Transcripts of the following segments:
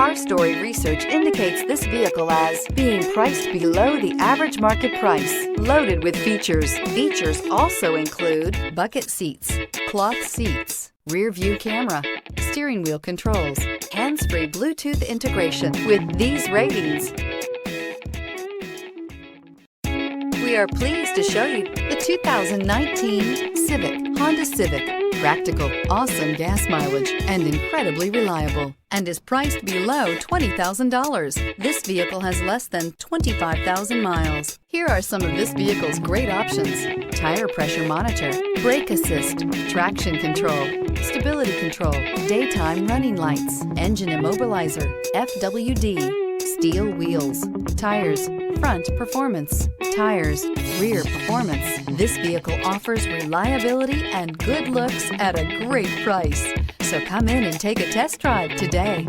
Car Story research indicates this vehicle as being priced below the average market price, loaded with features. Features also include bucket seats, cloth seats, rear view camera, steering wheel controls, hands-free Bluetooth integration. With these ratings, we are pleased to show you the 2019 Honda Civic. Practical, awesome gas mileage, and incredibly reliable, and is priced below $20,000. This vehicle has less than 25,000 miles. Here are some of this vehicle's great options: tire pressure monitor, brake assist, traction control, stability control, daytime running lights, engine immobilizer, FWD, steel wheels, tires, front performance, tires, rear performance. This vehicle offers reliability and good looks at a great price. So come in and take a test drive today.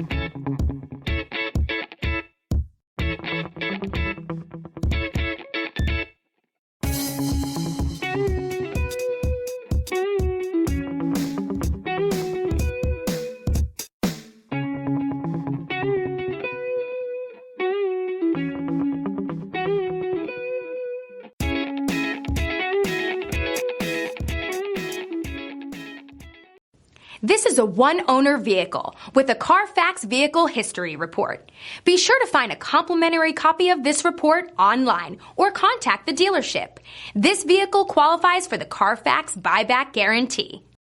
This is a one-owner vehicle with a Carfax Vehicle History Report. Be sure to find a complimentary copy of this report online or contact the dealership. This vehicle qualifies for the Carfax Buyback Guarantee.